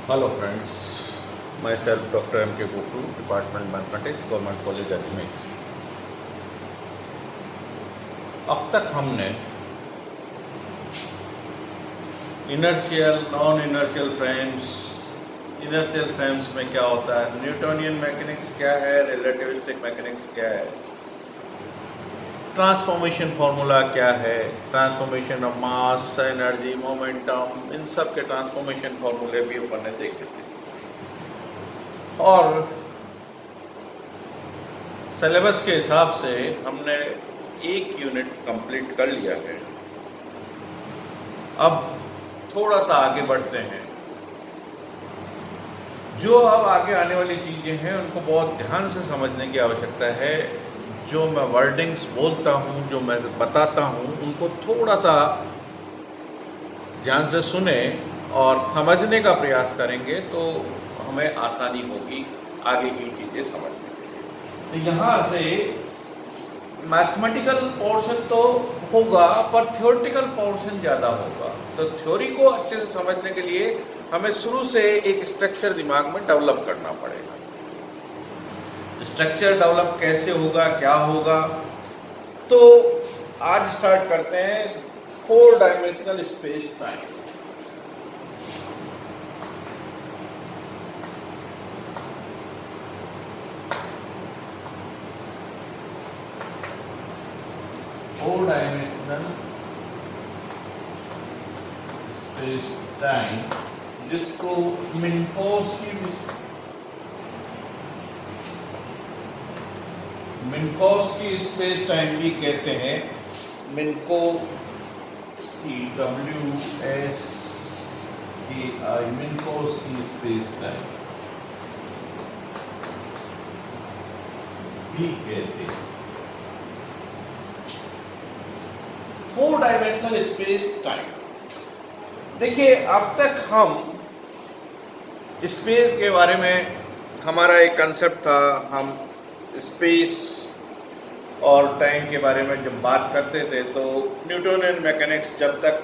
Hello friends, myself Dr. M.K. Goku, Department Mathematics, Government College Ajmer। अब तक हमने inertial, non inertial frames में क्या होता है, न्यूटोनियन मैकेनिक्स क्या है, रिलेटिविस्टिक मैकेनिक्स क्या है, ट्रांसफॉर्मेशन फार्मूला क्या है, transformation of mass, energy, momentum, इन सब के ट्रांसफॉर्मेशन फार्मूले भी अपन ने देखे थे। और सिलेबस के हिसाब से हमने एक यूनिट कंप्लीट कर लिया है। अब थोड़ा सा आगे बढ़ते हैं। जो अब आगे आने वाली चीजें हैं उनको बहुत ध्यान से समझने की आवश्यकता है। जो मैं वर्डिंग्स बोलता हूँ, जो मैं बताता हूँ, उनको थोड़ा सा ध्यान से सुने और समझने का प्रयास करेंगे तो हमें आसानी होगी आगे की चीजें समझने के लिए। तो यहाँ से मैथमेटिकल पोर्शन तो होगा पर थ्योरेटिकल पोर्शन ज़्यादा होगा। तो थ्योरी को अच्छे से समझने के लिए हमें शुरू से एक स्ट्रक्चर दिमाग में डेवलप करना पड़ेगा। स्ट्रक्चर डेवलप कैसे होगा, क्या होगा, तो आज स्टार्ट करते हैं 4 dimensional space time. Four dimensional space time, जिसको मिन्कोव्स्की स्पेस टाइम भी कहते हैं। मिन्कोव्स्की स्पेस टाइम भी कहते हैं। 4 डायमेंशनल स्पेस टाइम। देखिए, अब तक हम स्पेस के बारे में हमारा एक कंसेप्ट था। हम स्पेस और टाइम के बारे में जब बात करते थे तो न्यूटोनियन मैकेनिक्स जब तक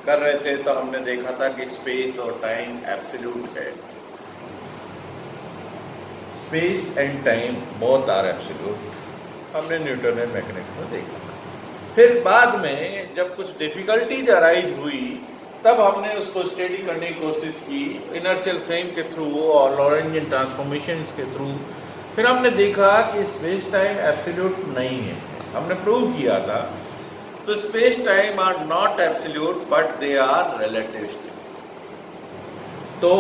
कर रहे थे तो हमने देखा था कि स्पेस और टाइम एब्सोल्यूट है। Space and time both are absolute, हमने न्यूटोनियन मैकेनिक्स में देखा था। फिर बाद में जब कुछ डिफिकल्टीज अराइज हुई तब हमने उसको स्टडी करने की कोशिश की इनर्शियल फ्रेम के थ्रू और लॉरेंट्जियन ट्रांसफॉर्मेशंस के थ्रू। फिर हमने देखा कि स्पेस टाइम एब्सोल्यूट नहीं है, हमने प्रूव किया था। तो space time are not absolute but they are relativistic. तो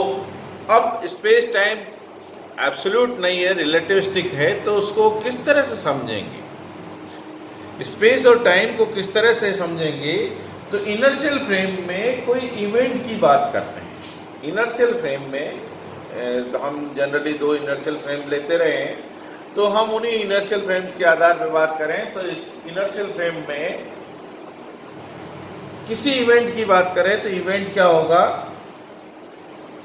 अब स्पेस टाइम एब्सोल्यूट नहीं है, रिलेटिविस्टिक है, तो उसको किस तरह से समझेंगे, स्पेस और टाइम को किस तरह से समझेंगे। तो इनर्शियल फ्रेम में कोई इवेंट की बात करते हैं। इनर्शियल फ्रेम में हम जनरली 2 इनर्शियल फ्रेम लेते रहे हैं, तो हम उन्हीं इनर्शियल फ्रेम्स के आधार पर बात करें तो इस इनर्शियल फ्रेम में किसी इवेंट की बात करें तो इवेंट क्या होगा,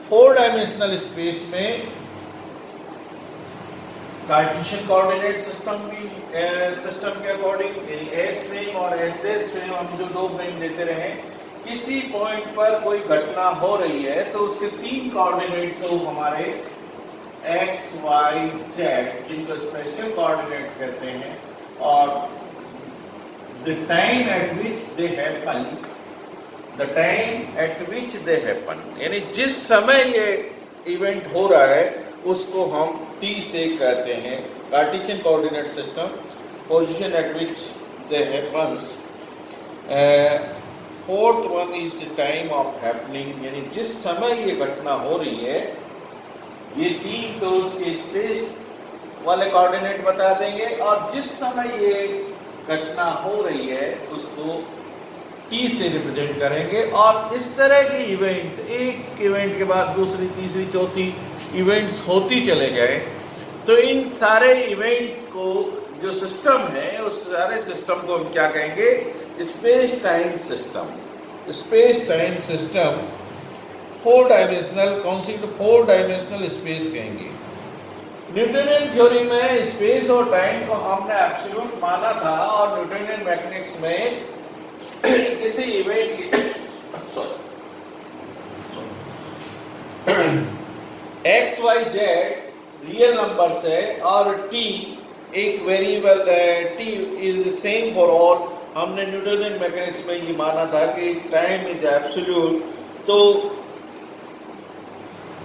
4 डायमेंशनल स्पेस में कार्टेशियन कोऑर्डिनेट सिस्टम के अकॉर्डिंग एस फ्रेम और एस डैश फ्रेम, हम जो 2 फ्रेम देते रहे, किसी पॉइंट पर कोई घटना हो रही है तो उसके 3 कोऑर्डिनेट तो हमारे एक्स, वाई, जेड, जिनको स्पेशल कोऑर्डिनेट्स कहते हैं, और the time eight which they happen, यानी जिस समय ये इवेंट हो रहा है उसको हम टी से कहते हैं। Cartesian coordinate system, position eight which they happens. Fourth one is the time of happening, यानी जिस समय ये घटना हो रही है, ये 3 तो उसके स्पेस वाले कोऑर्डिनेट बता देंगे, और जिस समय ये घटना हो रही है उसको टी से रिप्रेजेंट करेंगे। और इस तरह की इवेंट, एक इवेंट के बाद दूसरी, तीसरी, चौथी इवेंट्स होती चले गए। तो इन सारे इवेंट को जो सिस्टम है, उस सारे सिस्टम को हम क्या कहेंगे, space time system. Space time system 4 dimensional, कौन सी, तो 4 डायमेंशनल स्पेस कहेंगे। न्यूटोनियन थ्योरी में स्पेस और टाइम को हमने एब्सोल्यूट माना था, और न्यूटोनियन मैकेनिक्स में किसी इवेंट की x y z real numbers है और टी एक वेरिएबल है, t is same for all. हमने न्यूटनियन मैकेनिक्स में ये माना था कि टाइम इज एब्सोल्यूट। तो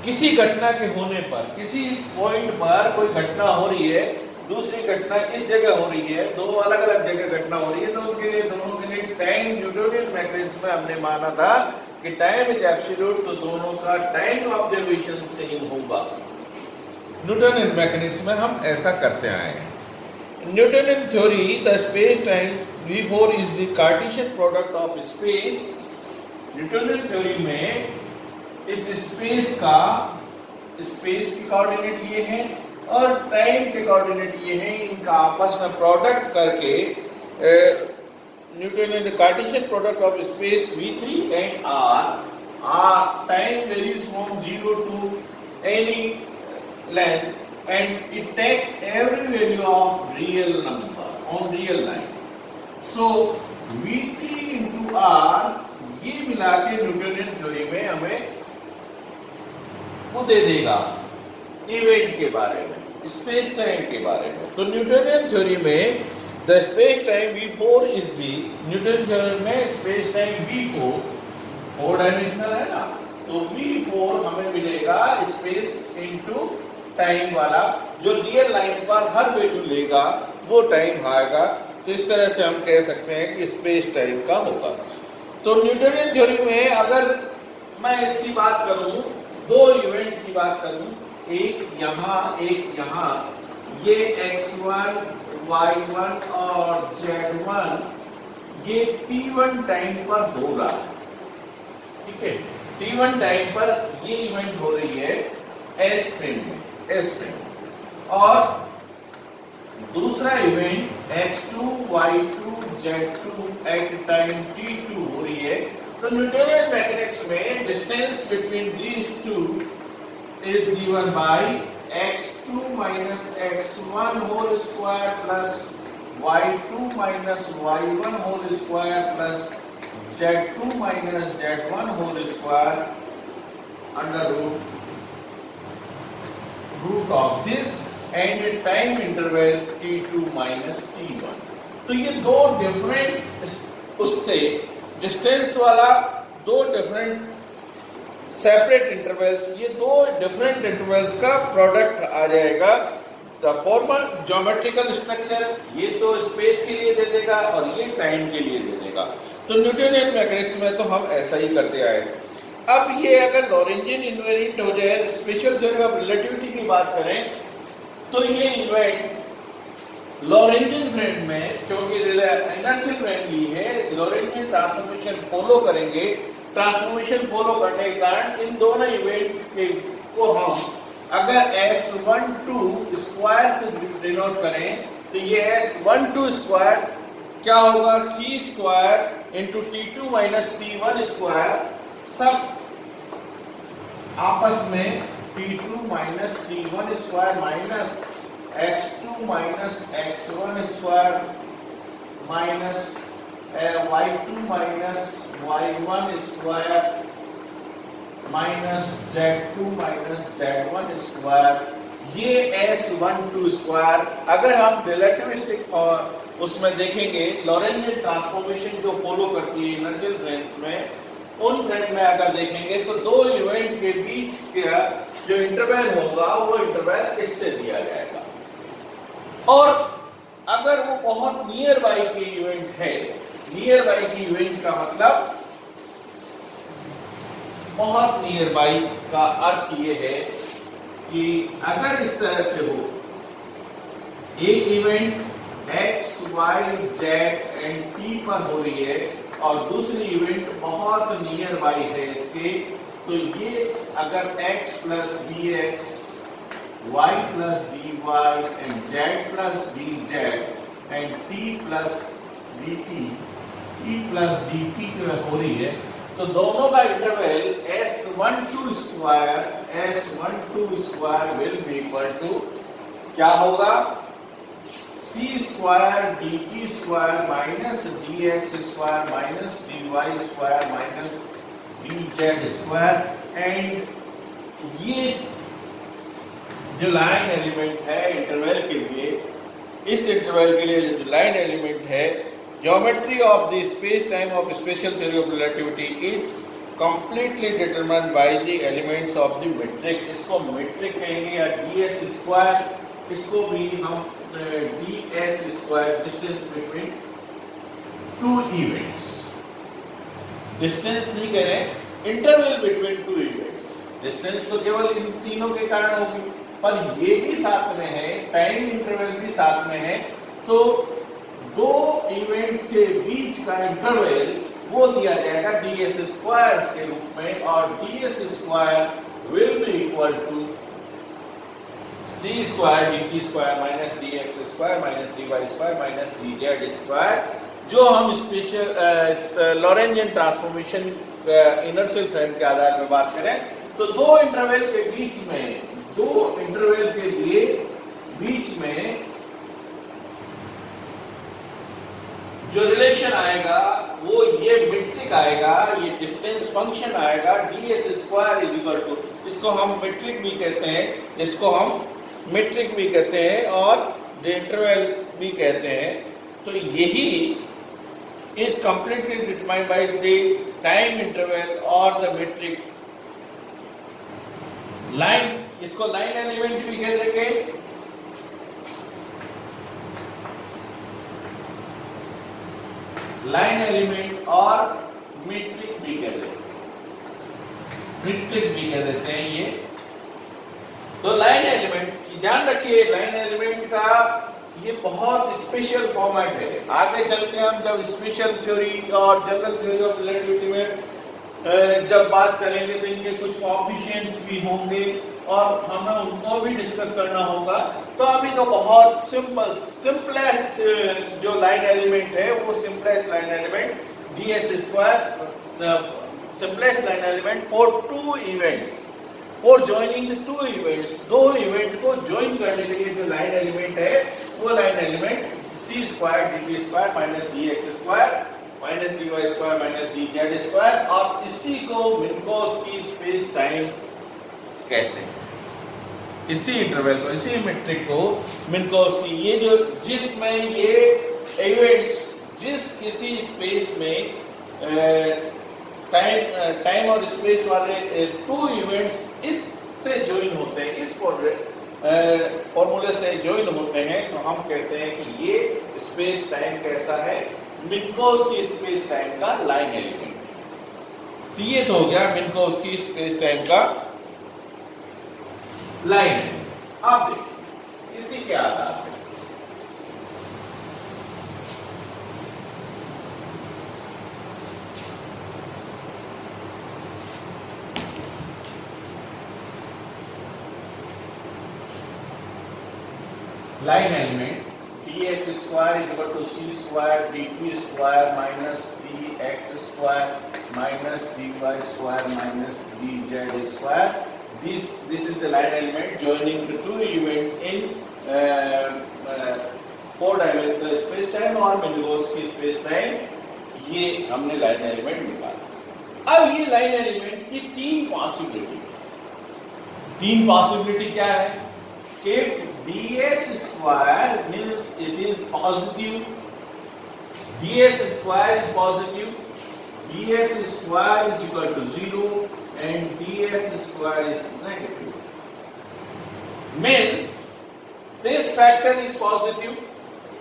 किसी घटना के होने पर, किसी पॉइंट पर कोई घटना हो रही है, दूसरी घटना इस जगह हो रही है, दो अलग अलग जगह घटना हो रही है, तो उनके लिए दोनों के लिए टाइम न्यूटनियन मैकेनिक्स में हमने माना था कि टाइम इज एब्सोल्यूट, तो दोनों का टाइम ऑब्जर्वेशन सेम होगा। न्यूटनियन मैकेनिक्स में हम ऐसा करते आए हैं। Newtonian theory the space time V4 is the Cartesian product of space. Newtonian theory में इस स्पेस की कोऑर्डिनेट ये है और टाइम के कोऑर्डिनेट ये है, इनका आपस में प्रोडक्ट करके Newtonian Cartesian product of space V3 and R time varies from 0 to any length and it takes every value of real number on real line. So V3 into R ये मिला के Newtonian theory में हमें वो दे देगा event के बारे में, स्पेस टाइम के बारे में। तो न्यूटनियन थ्योरी में the space time V4 is the, Newton theory में स्पेस टाइम V4 4 डायमेंशनल है ना, तो V4 हमें मिलेगा स्पेस इनटू टाइम वाला, जो रियल लाइन पर हर वैल्यू लेगा वो टाइम आएगा। तो इस तरह से हम कह सकते हैं कि स्पेस टाइम का होगा। तो न्यूटनियन थ्योरी में अगर मैं इसकी बात करूं, दो इवेंट की बात करूं, एक यहाँ, ये x1, y1 और z1 ये t1 टाइम पर हो रहा है, ठीक है। t1 टाइम पर ये इवेंट हो रही है एस फ्रेम में, और दूसरा event x2, y2, z2 at time t2 हो रही है। तो न्यूटनियन मैकेनिक्स में distance between these two is given by x2 minus x1 whole square plus y2 minus y1 whole square plus z2 minus z1 whole square under root of this and time interval t2 minus t1। तो ये दो different उससे distance वाला दो different separate intervals, ये दो different intervals का product आ जाएगा। द फॉर्मल ज्योमेट्रिकल स्ट्रक्चर ये तो स्पेस के लिए दे देगा और ये टाइम के लिए दे देगा। तो न्यूटनियन मैकेनिक्स में तो हम ऐसा ही करते आए। अब ये अगर लॉरेंजियन इन्वेरिएंट हो जाए, स्पेशल थ्योरी ऑफ रिलेटिविटी की बात करें, तो ये इवेंट लॉरेंजियन फ्रेम में, क्योंकि इनर्शियल फ्रेम ही है, लॉरेंजियन ट्रांसफॉर्मेशन फॉलो करेंगे। ट्रांसफॉर्मेशन फॉलो करने के कारण इन दोनों इवेंट को हम अगर S12 स्क्वायर से डिनोट करें, तो ये S12 स्क्वायर क्या होगा, C square into T2 minus T1 square, सब आपस में T2 minus T1 square minus x2 minus x1 square minus y2 minus y1 square minus z2 minus z1 square, ये S12 स्क्वायर। अगर हम रिलेटिविस्टिक और उसमें देखेंगे, लॉरेंजियन ट्रांसफॉर्मेशन जो फॉलो करती है इनर्शियल फ्रेम में, उन फ्रेम में अगर देखेंगे तो दो इवेंट के बीच का जो इंटरवल होगा वो इंटरवल इससे दिया जाएगा। और अगर वो बहुत नियर बाई के इवेंट है, नियर बाई की इवेंट का मतलब बहुत नियर बाई का अर्थ ये है कि अगर इस तरह से हो, एक event x, y, z and t पर हो रही है और दूसरी इवेंट बहुत नियर बाई है इसके, तो ये अगर x plus dx, y plus dy and z plus dz and t plus dt, t plus dt जो हो रही है, तो दोनों का interval S12 square will be equal to क्या होगा, c square dt square minus dx square minus dy square minus dz square and ये जो लाइन एलिमेंट है इंटरवल के लिए, इस इंटरवल के लिए जो लाइन एलिमेंट है, geometry of the space time of special theory of relativity is completely determined by the elements of the metric. इसको मीट्रिक कहेंगे या ds स्क्वायर, इसको भी हम ds square, distance between two events, distance नहीं कह रहे, interval between two events. Distance तो केवल इन तीनों के कारण होगी, पर ये भी साथ में है, टाइम इंटरवल भी साथ में है, तो दो इवेंट्स के बीच का इंटरवल वो दिया जाएगा ds स्क्वायर के रूप में, और ds square will be equal to c square dt square minus dx square minus dy square minus dz square. जो हम special Lorentzian transformation inertial frame के आधार पर बात करें, तो दो इंटरवल के बीच में, दो इंटरवल के लिए बीच में जो रिलेशन आएगा वो ये मीट्रिक आएगा, ये डिस्टेंस फंक्शन आएगा ds square is equal to, इसको हम मीट्रिक भी कहते हैं, इसको हम मीट्रिक भी कहते हैं और द इंटरवल भी कहते हैं। तो यही is completely determined by the time interval और द मीट्रिक लाइन, इसको लाइन एलिमेंट भी कह देंगे, लाइन एलिमेंट और मीट्रिक भी कह देते हैं, मीट्रिक भी कह देते हैं ये। तो लाइन एलिमेंट, ध्यान रखिए लाइन एलिमेंट का ये बहुत स्पेशल फॉर्मेट है। आगे चलते हैं हम जब स्पेशल थ्योरी और जनरल थ्योरी ऑफ रिलेटिविटी में जब बात करेंगे तो इनके कुछ कोएफिशिएंट्स भी होंगे और हमें उनको भी डिस्कस करना होगा। तो अभी तो बहुत सिंपलेस्ट जो लाइन एलिमेंट है वो simplest line element ds square, simplest line element for two events, for joining the two events, दो इवेंट को ज्वाइन करने के लिए जो लाइन एलिमेंट है वो line element c square dt square minus dx square minus dy square minus dz square, और इसी को मिन्कोव्स्की स्पेस टाइम कहते हैं। इसी इंटरवल को, इसी मीट्रिक को मिन्कोव्स्की, ये जो जिसमें ये इवेंट्स जिस किसी स्पेस में टाइम और स्पेस वाले टू इवेंट्स इससे ज्वाइन होते हैं, इस फॉर्मूले से ज्वाइन होते हैं, तो हम कहते हैं कि ये स्पेस टाइम कैसा है, मिन्कोव्स्की स्पेस टाइम का लाइन एलिमेंट। ये तो हो गया मिन्कोव्स्की स्पेस टाइम का लाइन है। अब देखिए इसी के आधार पर line element ds square equal to c square dt square minus dx square minus dy square minus dz square. This is the line element joining the two events in four-dimensional space-time और मिन्कोव्स्की space-time। ये हमने line element निकाला। अब ये line element की तीन possibility क्या है? If ds square means it is positive, ds square is positive, ds square is equal to 0 and ds square is negative, means this factor is positive,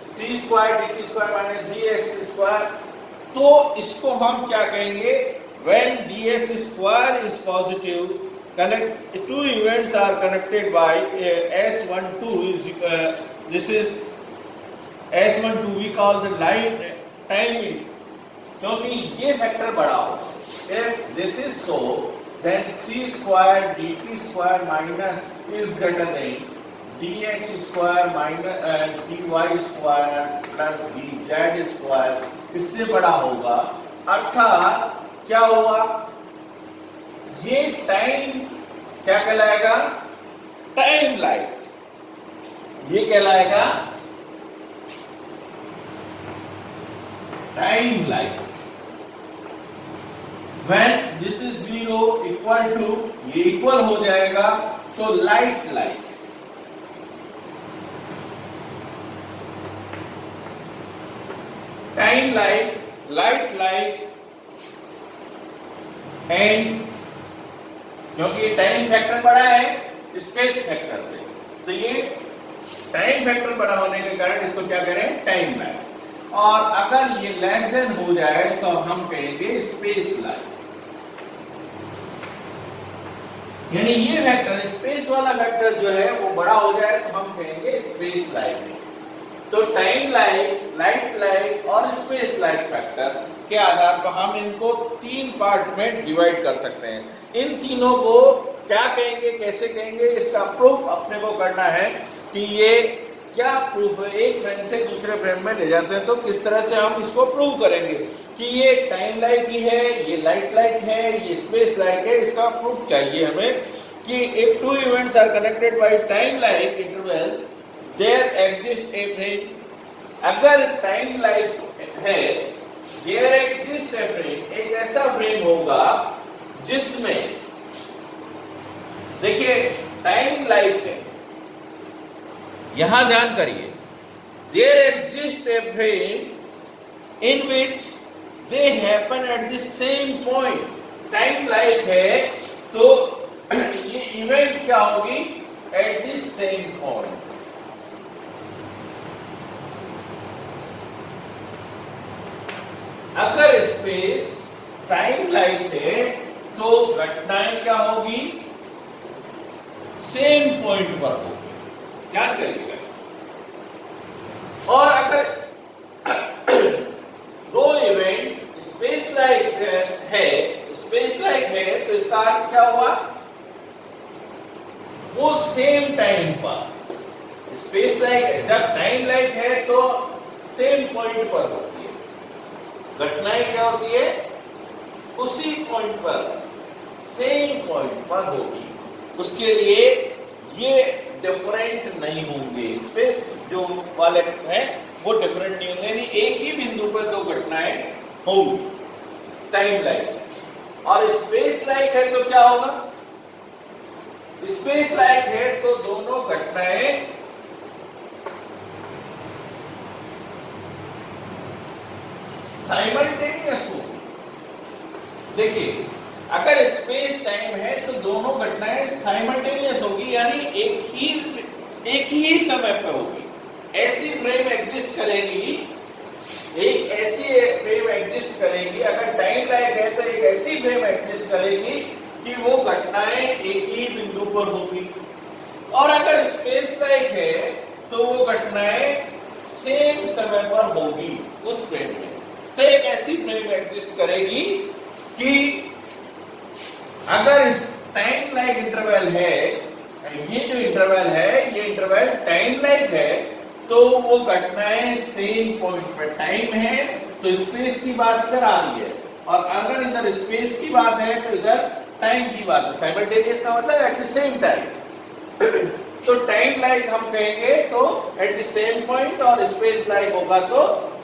c square dt square minus dx square। तो इसको हम क्या कहेंगे? When ds square is positive, two events are connected by S12 is this is S12 we call the line timing, क्योंकि ये factor बड़ा होगा। If this is so, then c square dt square minus is greater than dx square minus dy square plus dz square, इससे बड़ा होगा। अर्थात क्या हुआ? ये टाइम क्या कहलाएगा? Time line. ये कहलाएगा time line. When this is 0 equal to, ये इक्वल हो जाएगा तो light light, time light, light light and, क्योंकि टाइम फैक्टर बड़ा है स्पेस फैक्टर से, तो ये टाइम फैक्टर बड़ा होने के कारण इसको क्या करें, टाइम लाइट। और अगर ये लेस देन हो जाए तो हम कहेंगे स्पेस लाइट, यानी ये फैक्टर स्पेस वाला फैक्टर जो है वो बड़ा हो जाए तो हम कहेंगे स्पेस लाइट। तो टाइम लाइट, लाइट लाइट और स्पेस लाइट फैक्टर के आधार पर हम इनको 3 पार्ट में डिवाइड कर सकते हैं। इन तीनों को क्या कहेंगे, कैसे कहेंगे, इसका प्रूफ अपने को करना है कि ये क्या प्रूफ है। एक फ्रेम से दूसरे फ्रेम में ले जाते हैं तो किस तरह से हम इसको प्रूव करेंगे कि ये टाइम लाइट ही है, ये लाइट लाइट है, ये स्पेस लाइट है। इसका प्रूफ चाहिए हमें कि if 2 events are connected by time like interval, there exists a frame। अगर टाइम लाइट है, there exists a frame, एक ऐसा फ्रेम होगा जिसमें, देखिए टाइम लाइट है, यहां ध्यान करिए, there exists a frame in which they happen at the same point। Time light है तो ये इवेंट क्या होगी, एट द सेम पॉइंट। अगर स्पेस टाइम लाइट है तो घटनाएं क्या होगी, सेम पॉइंट पर होगी, ध्यान करिएगा। और अगर दो इवेंट स्पेस लाइट है, स्पेस लाइट है तो इसका अर्थ क्या हुआ, वो सेम टाइम पर, स्पेस लाइट जब टाइम लाइट है तो सेम पॉइंट पर होती है, घटनाएं क्या होती है, उसी पॉइंट पर, सेम पॉइंट पर होगी। उसके लिए ये डिफरेंट नहीं होंगे, स्पेस जो वाले हैं वो डिफरेंट नहीं होंगे, यानी एक ही बिंदु पर दो घटनाएं होंगी, टाइम लाइट। और स्पेस लाइट है तो क्या होगा, स्पेस लाइट है तो दोनों घटनाएं साइमल्टेनियस होगी। देखिए अगर स्पेस टाइम है तो दोनों घटनाएं साइमल्टेनियस होगी, यानी एक ही समय पर होगी। ऐसी फ्रेम एग्जिस्ट करेगी, एक ऐसी फ्रेम एग्जिस्ट करेगी, अगर टाइम लाइट है तो एक ऐसी फ्रेम एग्जिस्ट करेगी कि वो घटनाएं एक ही बिंदु पर होगी। और अगर स्पेस लाइट है तो वो घटनाएं सेम समय पर होगी उस फ्रेम में। तो एक ऐसी फ्रेम एग्जिस्ट करेगी कि अगर टाइम लाइट इंटरवल है, ये जो इंटरवल है ये इंटरवल टाइम लाइट है, तो वो घटनाएं सेम पॉइंट पर, टाइम है तो स्पेस की बात इधर आ रही है, और अगर इधर स्पेस की बात है तो इधर टाइम की बात है। साइमल्टेनियस का मतलब एट द सेम टाइम। तो टाइम लाइट हम कहेंगे तो एट द सेम पॉइंट, और स्पेस लाइट होगा तो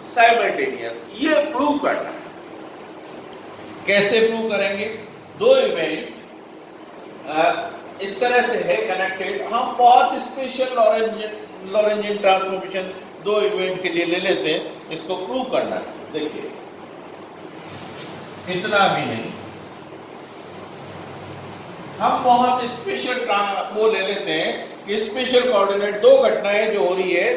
साइमल्टेनियस। ये प्रूव करना है। कैसे प्रूव करेंगे, दो इवेंट इस तरह से है कनेक्टेड, हम बहुत स्पेशल लॉरेंजियन ट्रांसफॉर्मेशन दो इवेंट के लिए ले लेते हैं, इसको प्रूव करना है। देखिए इतना भी नहीं, हम बहुत स्पेशल वो ले लेते हैं कि स्पेशल कोऑर्डिनेट दो घटनाएं जो हो रही है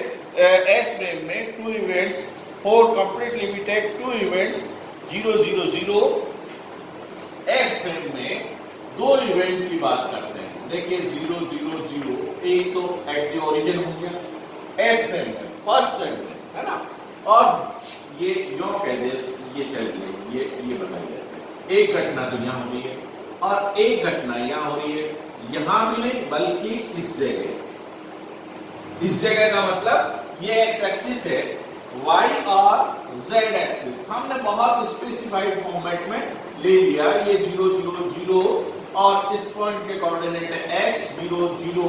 एस फ्रेम में, two events for completely we take two events 0 0 0 S frame में दो इवेंट की बात करते हैं। देखिए 0 0 0, एक तो एट द ओरिजिन हो गया एस फ्रेम में, फर्स्ट फ्रेम में, है ना, और ये जो कह दे ये चलिए ये बताइए, एक घटना तो यहाँ हो रही है और एक घटना यहाँ हो रही है, यहां भी नहीं बल्कि इस जगह का मतलब ये एक्स एक्सिस है, वाई और जेड एक्सिस हमने बहुत स्पेसिफाइड फॉर्मेट में ले लिया। ये 0 0 0 और इस पॉइंट के कोऑर्डिनेट है x 0 0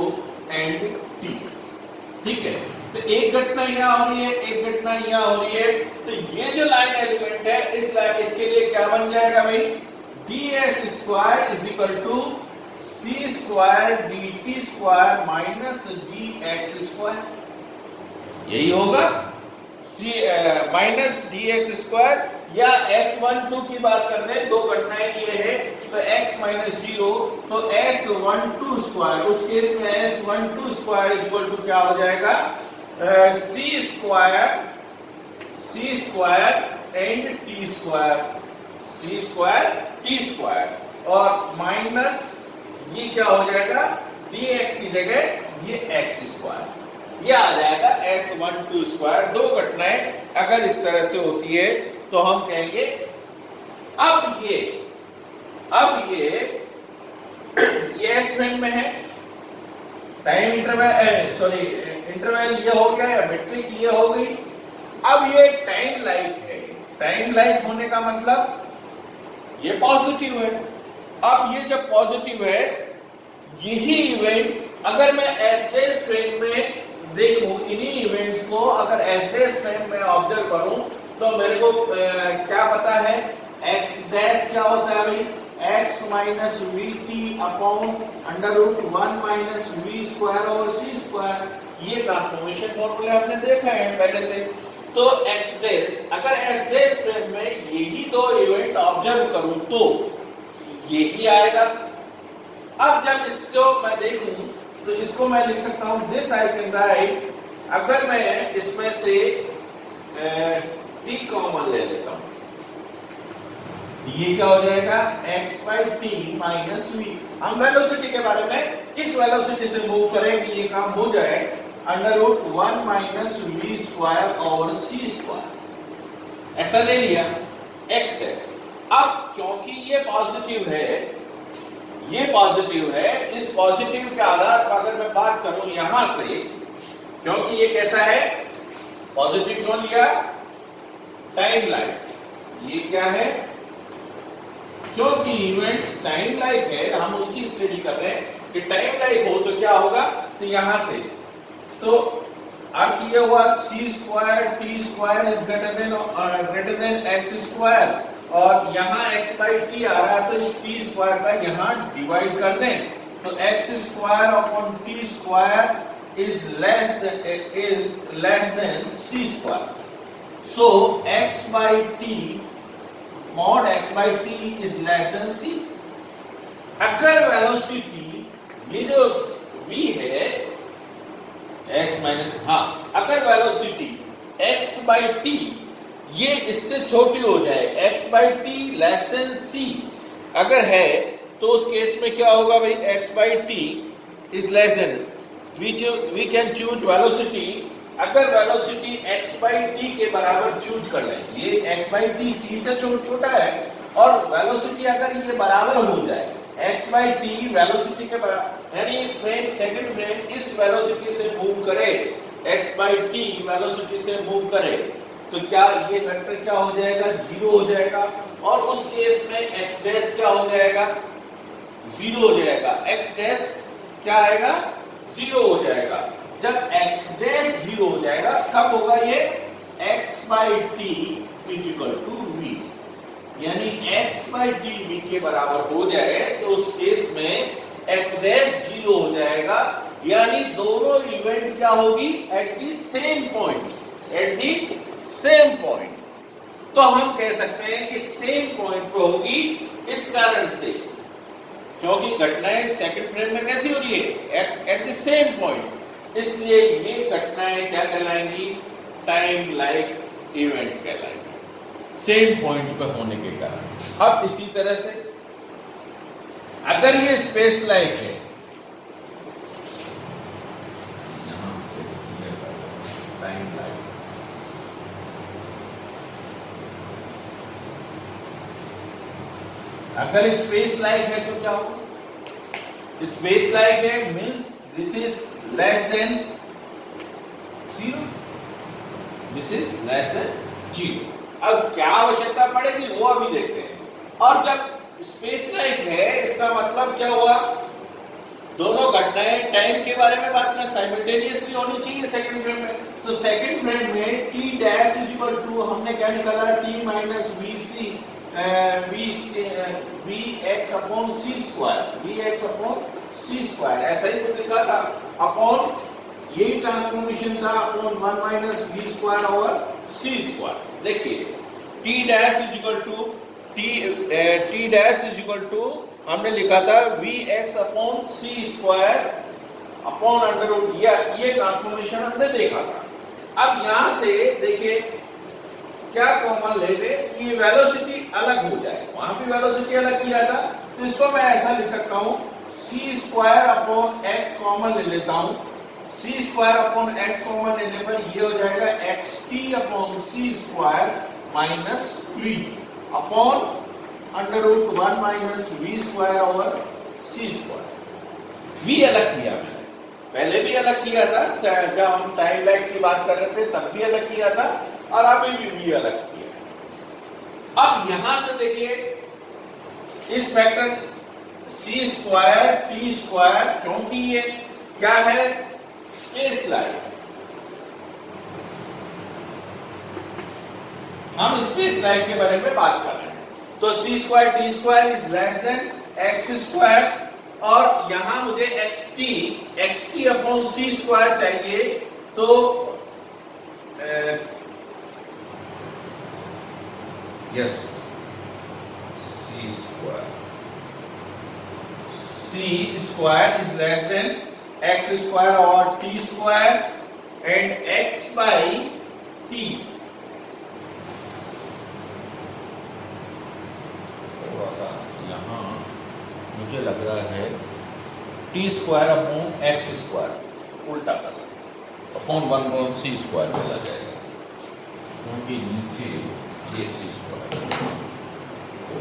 एंड t, ठीक है। तो एक घटना यहाँ हो रही है, एक घटना यहाँ हो रही है, तो ये जो लाइन एलिमेंट है इस लाइन, इसके लिए क्या बन जाएगा भाई, ds square is equal to c square dt square minus dx square, यही होगा c माइनस dx स्क्वायर। या s12 की बात कर रहे हैं, दो घटनाएं ये है तो x माइनस 0, तो s12 स्क्वायर, उस केस में s12 स्क्वायर इक्वल टू क्या हो जाएगा c square and t square, c square t square और माइनस ये क्या हो जाएगा dx की जगह ये x स्क्वायर, ये आ जाएगा s12 स्क्वायर। दो घटनाएं अगर इस तरह से होती है तो हम कहेंगे अब ये एस में है, टाइम इंटरवल ये हो गया या मेट्रिक ये हो गई। अब ये टाइम लाइक है, टाइम लाइक होने का मतलब ये पॉजिटिव है। अब ये जब पॉजिटिव है, यही इवेंट अगर मैं एस फ्रेम में देखूं, इन्हीं इवेंट्स को अगर एस फ्रेम में ऑब्जर्व करूं तो मेरे को क्या पता है x डैश क्या होता है भाई, x minus v t upon under root 1 minus we square और सी स्क्वायर, ये ट्रांसफॉर्मेशन फॉर्मूला आपने देखा है पहले से। तो x डैश अगर s डैश फ्रेम में यही दो इवेंट ऑब्जर्व करूं तो यही आएगा। अब जब इसको मैं देखूं तो इसको मैं लिख सकता हूं दिस आई कैन राइट, अगर मैं इसमें से t कॉमन ले लेता हूं, ये क्या हो जाएगा x by t minus v. हम वेलोसिटी के बारे में किस वेलोसिटी से मूव करें कि ये काम हो जाए, under root 1 minus we square और सी स्क्वायर, ऐसा ले लिया x डैश। अब क्योंकि ये पॉजिटिव है, इस पॉजिटिव के आधार पर अगर मैं बात करूं यहां से, क्योंकि ये कैसा है पॉजिटिव क्यों लिया, टाइम लाइक, ये क्या है क्योंकि इवेंट्स टाइम लाइक है, हम उसकी स्टडी कर रहे हैं कि टाइम लाइक हो तो क्या होगा, तो यहां से तो अब ये हुआ c square T square is greater than x square और यहाँ x बाई टी आ रहा है तो इस t स्क्वायर का यहाँ डिवाइड कर दें, तो x square upon T square is less then c square. So x by t mod x by t is less than c। अगर वेलोसिटी ये जो v है x माइनस, अगर वेलोसिटी x by t ये इससे छोटी हो जाए, x by t less than c अगर है तो उस केस में क्या होगा भाई, x by t is less than, we can choose velocity, अगर वेलोसिटी x by t के बराबर चूज कर लें, ये x by t c से छोटा है और वेलोसिटी अगर ये बराबर हो जाए x by t वेलोसिटी के बराबर, यानी फ्रेम सेकंड फ्रेम इस वेलोसिटी से मूव करे, x by t वेलोसिटी से मूव करे तो क्या ये वेक्टर क्या हो जाएगा, जीरो हो जाएगा और उस केस में x डैश क्या हो जाएगा, जीरो हो जाएगा, x डैश क्या आएगा, जीरो हो जाएगा। जब x डैश जीरो हो जाएगा तब होगा ये x by t equal to v, यानी x बाई टी v के बराबर हो जाए तो उस केस में x डैश जीरो हो जाएगा, यानी दोनों इवेंट क्या होगी एट द सेम पॉइंट, तो हम कह सकते हैं कि सेम पॉइंट पे होगी। इस कारण से क्योंकि घटनाएं सेकंड फ्रेम में कैसी हो रही है एट द सेम पॉइंट, इसलिए ये घटनाएं क्या कहलाएंगी, टाइम लाइक इवेंट कहलाएंगी, सेम पॉइंट पर होने के कारण। अब इसी तरह से अगर ये स्पेस लाइक है, यहां से टाइम लाइक, अगर स्पेस लाइक है तो क्या होगा, स्पेस लाइक है means this is less than 0, this is less than 0। अब क्या आवश्यकता पड़ेगी वो अभी देखते हैं। और जब स्पेस लाइक है इसका मतलब क्या हुआ, दोनों घटनाएं टाइम के बारे में बात करें साइमल्टेनियसली होनी चाहिए सेकंड फ्रेम में, तो सेकंड फ्रेम में t dash is equal to हमने क्या निकाला t minus V C V X upon सी स्क्वायर ऐसा ही कुछ लिखा था, अपॉन यही ट्रांसफॉर्मेशन था upon 1 minus we square over C square. देखिए T dash is equal to हमने लिखा था वी एक्स अपॉन सी स्क्वायर अपॉन अंडर रूट, ये ट्रांसफॉर्मेशन हमने देखा था। अब यहां से देखिए क्या कॉमन ले ले, ये वेलोसिटी अलग हो जाए, वहां भी वेलोसिटी अलग किया था, तो इसको मैं ऐसा लिख सकता हूं c square upon x common ले लेता हूं, c square upon x common लेने पर ये हो जाएगा x T upon C square minus v upon under root 1 minus we square over C square. V अलग किया मैंने, पहले भी अलग किया था जब हम टाइम लाइक की बात कर रहे थे, तब भी अलग किया था और अभी भी अलग किया। अब यहां से देखिए इस factor C square T square, क्योंकि ये क्या है स्पेस लाइन, हम स्पेस लाइन के बारे में बात कर रहे हैं, तो C square T square is less than X square, और यहां मुझे एक्स टी अपॉन सी स्क्वायर चाहिए, तो yes C square is less than X square और T square and X by T. थोड़ा सा यहां मुझे लग रहा है T square upon x square उल्टा कर अपॉन 1 अपॉन सी स्क्वायर बोला जाएगा, क्योंकि नीचे ये सी स्क्वायर, तो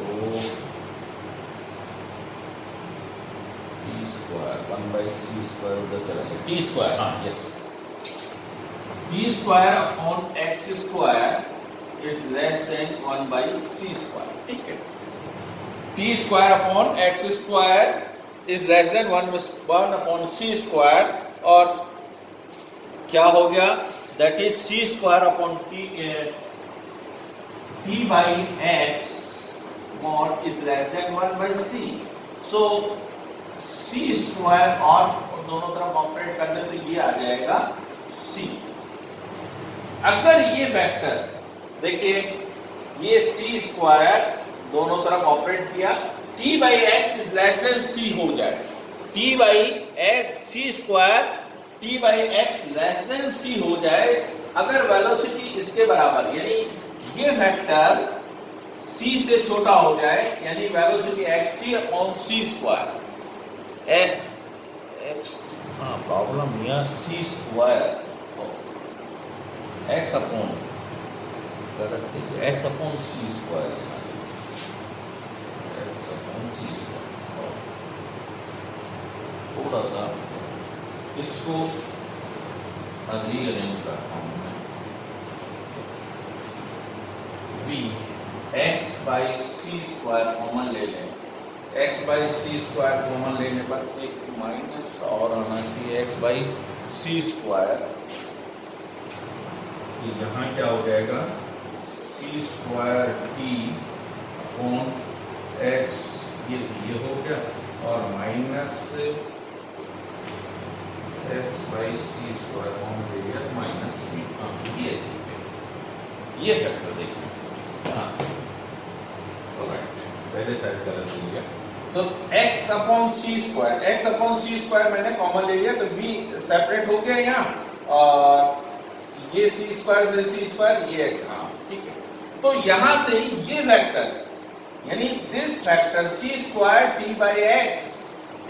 t square 1 by C square उधर चला गया, टी स्क्वायर, हाँ yes, t square upon x square is less than 1 by C square, ठीक है। T square upon x square is less than 1 upon C square, और क्या हो गया, that is c square upon t by x mod is less than 1 by c, so c square और दोनों तरफ operate करने तो ये आ जाएगा सी। अगर ये फैक्टर देखिए ये सी स्क्वायर दोनों तरफ ऑपरेट किया, T by X is less than C हो जाए, T by X C square T by X less than C हो जाए, अगर वेलोसिटी इसके बराबर यानी ये फैक्टर सी से छोटा हो जाए, यानी वेलोसिटी एक्स टी अपॉन सी स्क्वायर, प्रॉब्लम यह C square X upon X upon सी स्क्वायर, एक्स अपॉन सी स्क्वायर, थोड़ा सा इसको रीअरेंज करता हूं मैं, V X by C square common ले लें, X by C square common लेने पर एक माइनस और आना चाहिए एक्स बाई सी स्क्वायर, यहाँ क्या हो जाएगा c square t upon x, ये हो गया, और minus x by C square common ले लिया माइनस वी, ये फैक्टर देखिए, हाँ पहले साइड गलत हो गया, तो x अपॉन सी स्क्वायर मैंने कॉमन ले लिया, तो v सेपरेट हो गया यहाँ, और ये सी स्क्वायर से सी स्क्वायर, ये x, हाँ ठीक है। तो यहां से ये फैक्टर यानी this factor C square T by X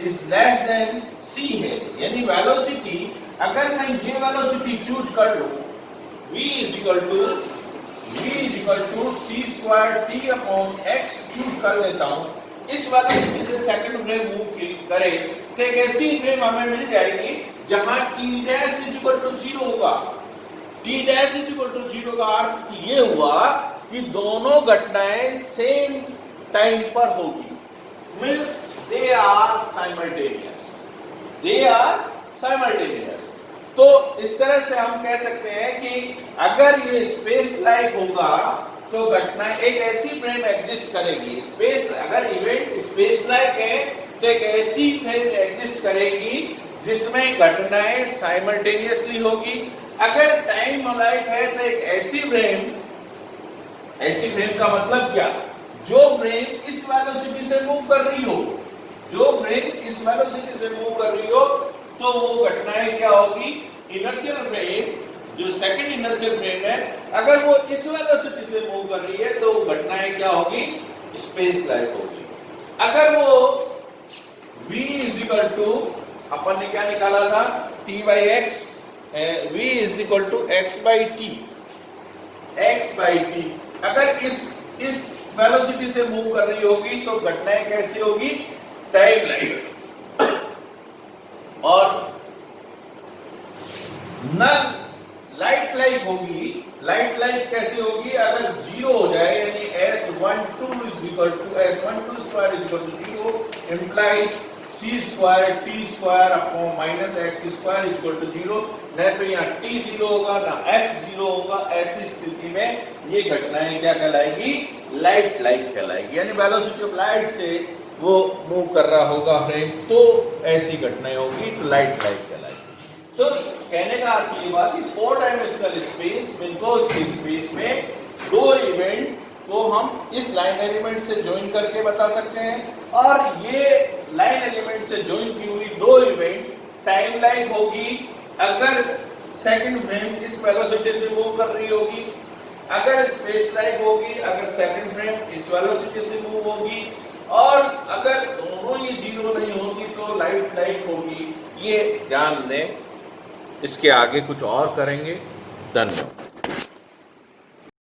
is less than C है, यानी वेलोसिटी अगर मैं ये वेलोसिटी चूज कर लूं v is equal to c square t upon x choose कर लेता हूं, इस वेलोसिटी से सेकंड फ्रेम मूव करे तो एक ऐसी फ्रेम हमें मिल जाएगी जहां t dash is equal to 0 होगा, t dash is equal to 0 का अर्थ ये हुआ कि दोनों घटनाएं सेम टाइम पर होगी, मीन्स दे आर साइमल्टेनियस। तो इस तरह से हम कह सकते हैं कि अगर ये स्पेस लाइक होगा तो घटना एक ऐसी फ्रेम एग्जिस्ट करेगी, स्पेस, अगर इवेंट स्पेस लाइक है तो एक ऐसी फ्रेम एग्जिस्ट करेगी जिसमें घटनाएं साइमल्टेनियसली होगी। अगर टाइम लाइक है तो एक ऐसी फ्रेम का मतलब क्या, जो फ्रेम इस वेलोसिटी से मूव कर रही हो, जो फ्रेम इस वेलोसिटी से मूव कर रही हो, तो वो घटनाएं क्या होगी, इनर्शियल फ्रेम, जो सेकंड इनर्शियल फ्रेम है, अगर वो इस वेलोसिटी से मूव कर रही है तो घटनाएं क्या होगी, स्पेस लाइक होगी। अगर वो v इज इक्वल टू, अपन ने क्या निकाला था, t by x, v is equal to x by t, अगर इस वेलोसिटी से मूव कर रही होगी तो घटनाएं कैसी होगी, टाइम लाइक। और नल लाइट लाइक होगी, लाइट लाइक कैसे होगी, अगर जीरो हो जाए, यानी s12 is equal to s12 square is equal to zero, implies c square t square upon minus x square is equal to zero. न तो यहाँ t जीरो होगा ना x जीरो होगा, ऐसी स्थिति में ये घटनाएं क्या कहलाएगी, लाइट लाइक कहलाएगी। यानी वेलोसिटी ऑफ लाइट से वो मूव कर रहा होगा फ्रेम, तो ऐसी घटनाएं होगी, तो लाइट लाइक कहलाएगी। तो कहने का अर्थ ये बात कि 4 डायमेंशनल स्पेस, विस्कोस स्पेस में दो इवेंट को हम इस लाइन एलिमेंट से ज्वाइन करके बता सकते हैं, और ये लाइन एलिमेंट से ज्वाइन की हुई दो इवेंट टाइम लाइक होगी अगर सेकंड फ्रेम इस वेलोसिटी से मूव कर रही होगी, अगर स्पेस लाइक होगी अगर सेकंड फ्रेम इस वेलोसिटी से मूव होगी, और अगर दोनों ये जीरो नहीं होगी तो लाइट लाइक होगी। ये ध्यान दें, इसके आगे कुछ और करेंगे। धन्यवाद।